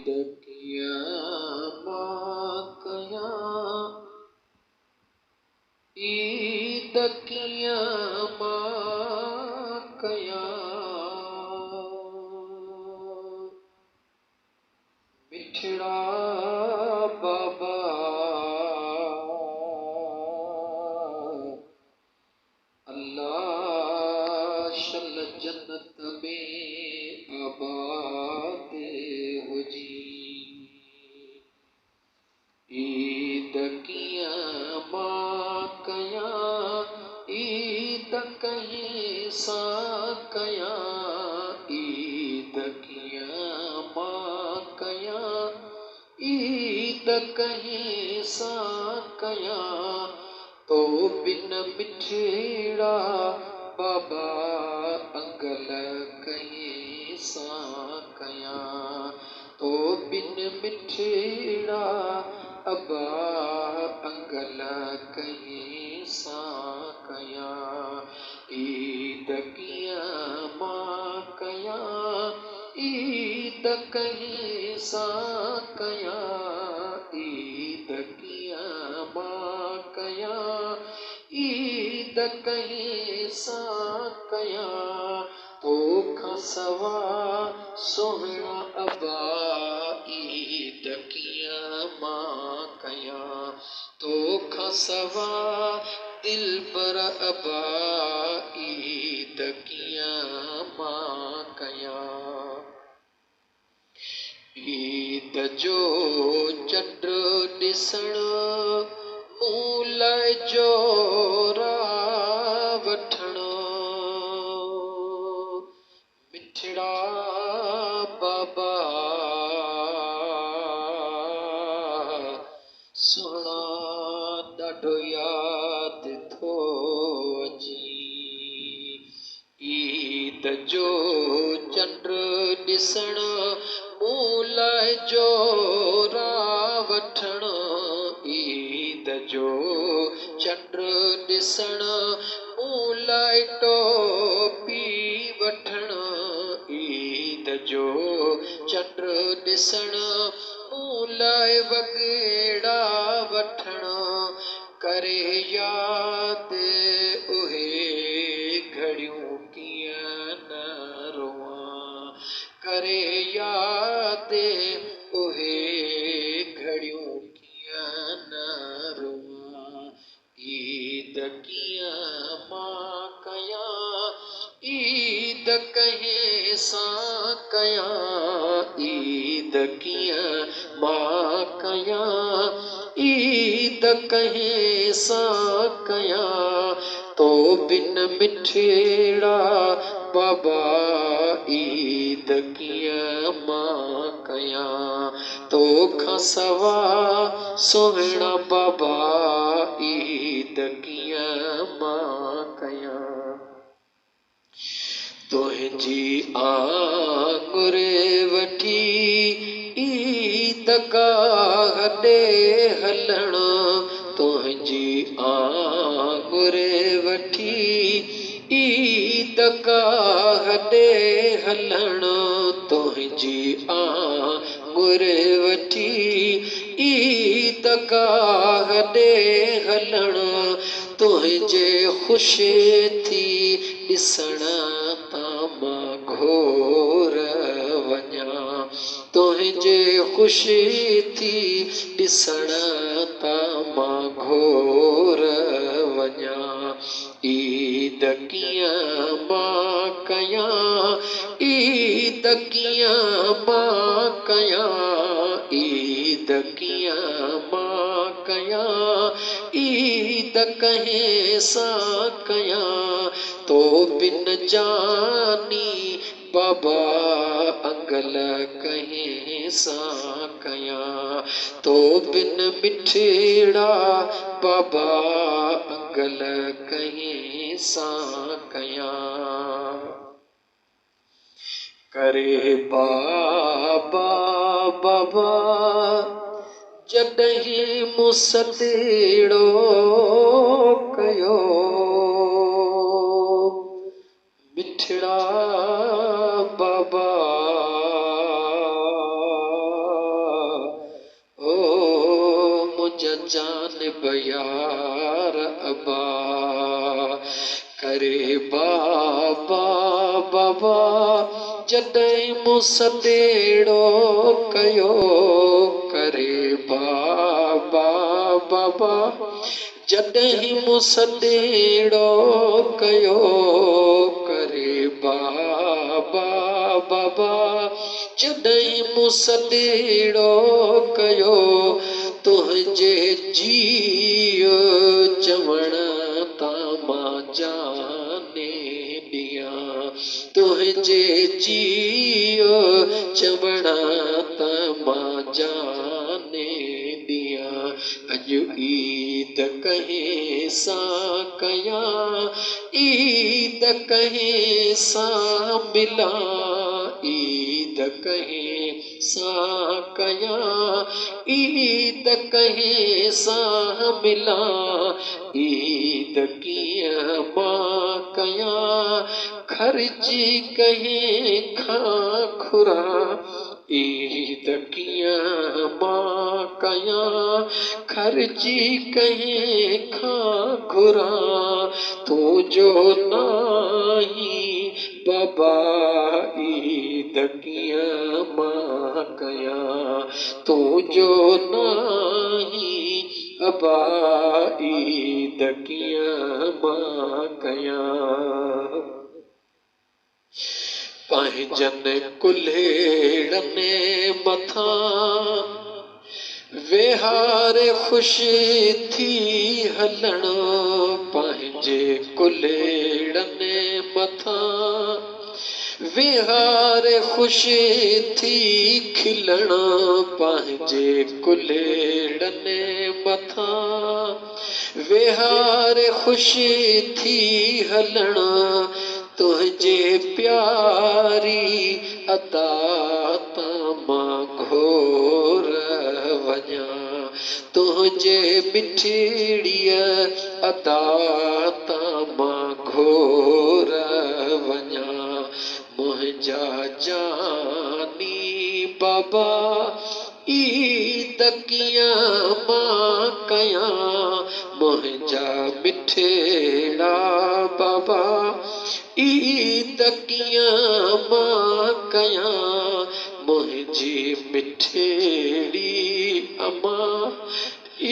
दकिया माकया ईद किया माकया मिठड़ा बाबा अल्लाह शल जन्नत में आबाद हो जी ईद किया माकया ईद कहीं साकया ईद किया माकया ईद कहीं साकया तो बिन मिठड़ा बाबा अंगल कहीं साकया तो बिन मिठड़ा अबा अंगल कहीं साकया ईद किया माकया ईद कहीं साकया ईद किया माकया ईद कहीं साकया तो खसवा सोहना अबा ईद किया माकया तो खसवा दिल पर अबा ईद किया माकया ईद जो चंड ॾिसण मूल जोरा वठण मिठड़ा बाबा सोना ॾाढो याद थो अची ईद जो चंड ॾिसण मूल जोरा वठण ईद जो चंड ॾिसण मूल टोपी वठण ईद जो चंड ॾिसण मूल वॻेड़ा वठण करे याद उहे घड़ियूं कीअं न रोवां करे याद उहे घड़ियूं कीअं न रोवां ईद कीअं मां कया ईद कंहिं सां कया ईद कीअं मां कया ईद कंहिं सां कया तो बिन मिठड़ा बाबा ईद कीअं मां कया तो खां सवा सोहणा बाबा ईद कीअं मां कया तुंहिंजी आंगुर वठी ईद गाह ॾे हलण तुंहिंजी आंगुर वठी ईद गाह ॾे हलण तुंहिंजी आंगुर वठी ईद गाह ॾे हलण तुंहिंजे ख़ुशि थी ॾिसण मां घोर वञा तुंहिंजे ख़ुशि थी ॾिसण मां घोर वञा ईद कीअं मां कया ईद कीअं मां कया ईद कीअं मां कया ईद कंहिं सां कया तो बिन जानी बाबा अंगल कहीं सां कया तो बिन मिठड़ा बाबा अंगल कहीं सां कया करे बाबा बाबा जॾहिं मुसतेड़ो कयो मिठड़ा बाबा जानिब यार अबा करे बाबा बाबा जॾहिं मूं सॾेड़ो कयो करे बाबा बाबा जॾहिं मूं सॾेड़ो कयो करे बाबा बाबा जॾहिं मूं सॾेड़ो कयो तुंहिंजे जीअ चवण तां मां जाने ॾियां तुंहिंजे जीअ चवण तां मां जाने ॾियां अॼु ईद कंहिं सां कयां ईद कंहिं सां मिलां ईद कंहिं सां कयां ईद कंहिं सां मिलां ईद कीअं मां कयां ख़र्ची कंहिं खां घुरां ईद कीअं मां कयां ख़र्ची कंहिं खां घुरां तुंहिंजो नाही बाबा ईद कीअं मां कयां तुंहिंजो नाही अबा ईद कीअं मां कयां पंहिंजनि कुल्हेड़नि मथां वेहारे ख़ुशि थी हलण पंहिंजे कुल्हेड़नि मथां वेहारे ख़ुशि थी खिलण पंहिंजे कुल्हेड़नि मथां वेहारे ख़ुशि थी हलण तुंहिंजे प्यारी अदा तां मां घोर वञां तुंहिंजे मिठड़ीअ अदा तां मां घोर वञां मुंहिंजा जानी बाबा ईद कीअं मां कयां मुंहिंजा मिठड़ा बाबा ईद कीअं मां कयां मुंहिंजी मिठड़ी अमा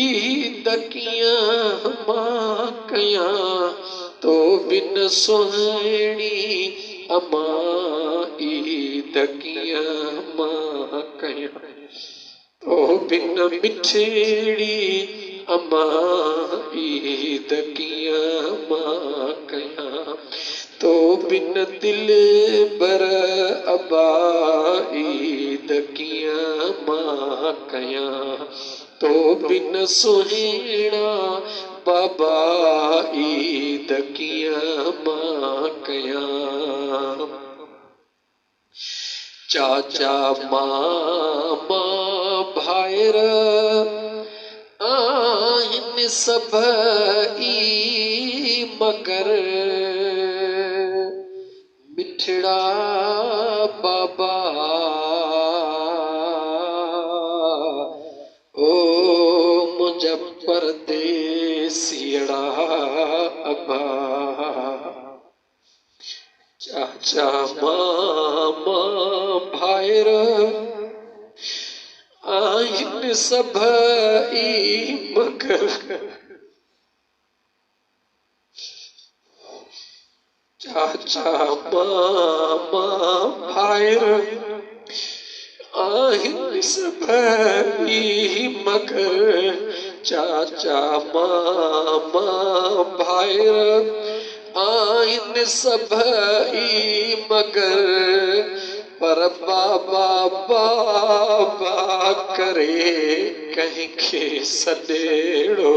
ईद कीअं मां कयां तो बिन सुहिणी अमा ईद कीअं मां कयां तो बिन मिठड़ी अमा ईद कीअं मां कयां तो बिन दिल बर अबा ईद कीअं मां कयां तो बिन सुहिणा बाबा ईद कीअं मां कयां चाचा मामा भाइर आहिनि सभई मगर मिठड़ा बाबा ओ मुंहिंजा परदेसियड़ा अबा चाचा मामा भाइर आहिनि सभई मगर चाचा मामा भाइर आहिनि सभई मगर चाचा मामा भाइर आहिनि सभई मगर पर बाबा बाबा करे कंहिंखे सॾेड़ो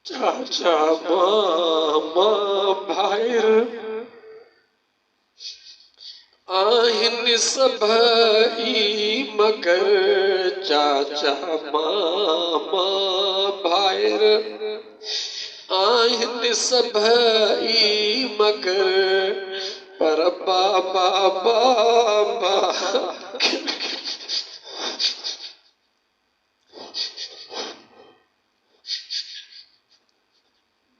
चाचा मामा भाइर आहिनि सभई मगर चाचा मामा भाइर आहिनि सभई मगर पर बाबा बाबा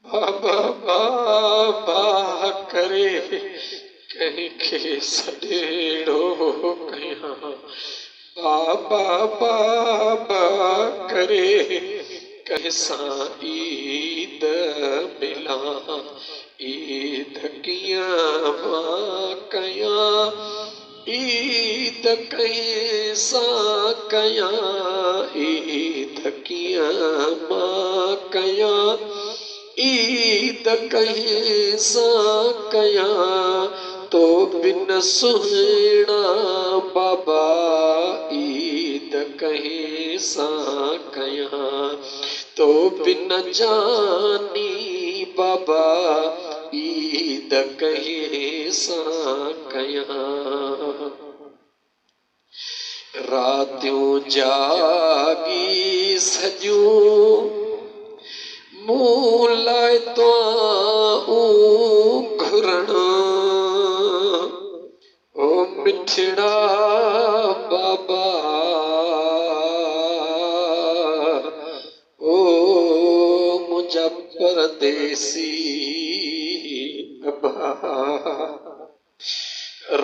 बाबा बाबा करे कहीं के सडेड़ो कया बाबा बाबा करे कहीं सां ईद मिला ईद कियां मां कया ईद कहीं सां कया ईद कियां मां कया ईद कहीं सां कया तो बिन सुहिणा बाबा ईद कहीं सां कया तो बिन जानी बाबा ईद कहीं सां कया रातियों जागी सजूं मूं लाइ तो घुरण ओ मिठड़ा बाबा ओ मुझा परदेसी अबा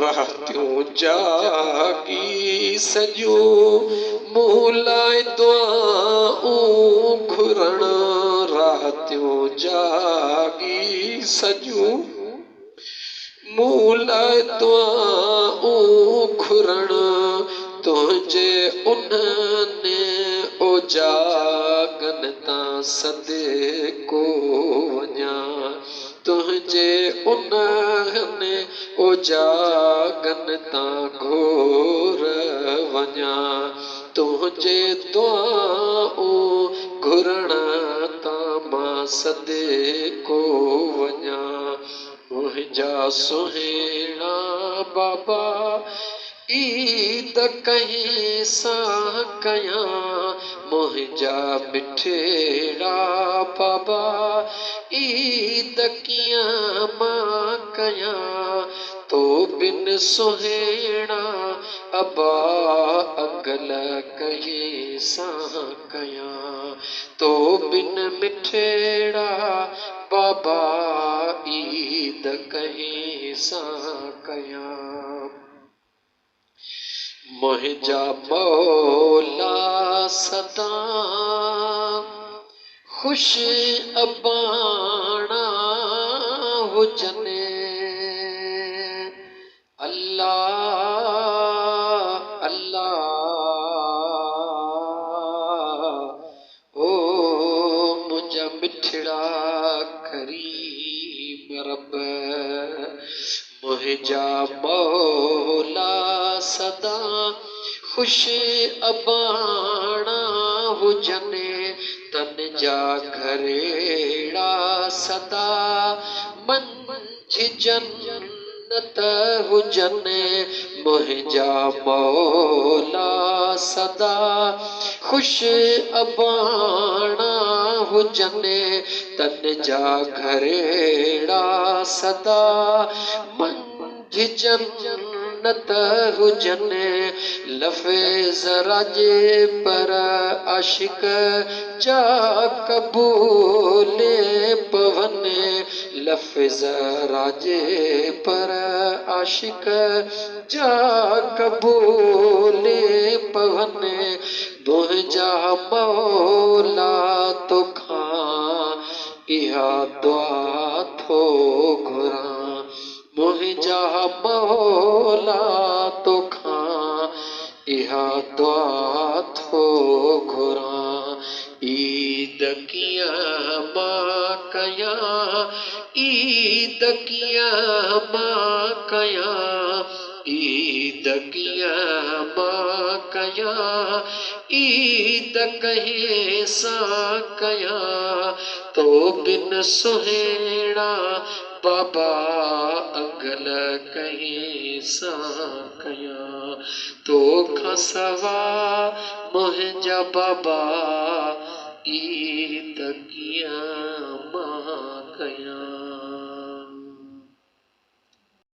रातियों जागी सजूं मूं लाइ दुआऊं घुरण रातियों जागी सजूं मूं लाइ दुआऊं घुरण तुंहिंजे उन्हनि ओजागन तां सदे को वञा तुंहिंजे उन्हनि ओजागन तां घोर वञा तुंहिंजे दुआऊं घुरण तां मां सदे को वञा मुंहिंजा सुहिणा बाबा ईद कहीं सां कया मुंहिंजा मिठड़ा बाबा ईद कियां मां कया तो बिन सुहिणा अबा अगल कहीं सां कया तो बिन मिठड़ा बाबा ईद कहीं सां कया मुंहिंजा मौला सदा ख़ुशि अबाणा हुजनि अल्लाह अल्लाह ओ मुंहिंजा मिठड़ा करीम रब मुंहिंजा मौला सदा ख़ुशि अबाणा हुजनि तन जा घरेड़ा सदा मंझि जन्नत हुजनि मुंहिंजा मौला सदा ख़ुशि अबाणा हुजनि तन जा घरेड़ा सदा मंझि जन्नत हुजनि लफ़्ज़ राजे पर आशिक जा कबूले पवने लफ़्ज़ राजे पर आशिक जा कबूले पवने मुंहिंजा मौला तोखां इहा दुआ थो घुरां मुंहिंजा मौला तोखां इहा दुआ थो घुरां ईद कियां मां कया ईद कियां मां कया ईद कियां मां कया ईद कहीं सां कया तो बिन सुहिणा बाबा अगल कहीं सां कया तो खां सवा मुंहिंजा बाबा ई तकिया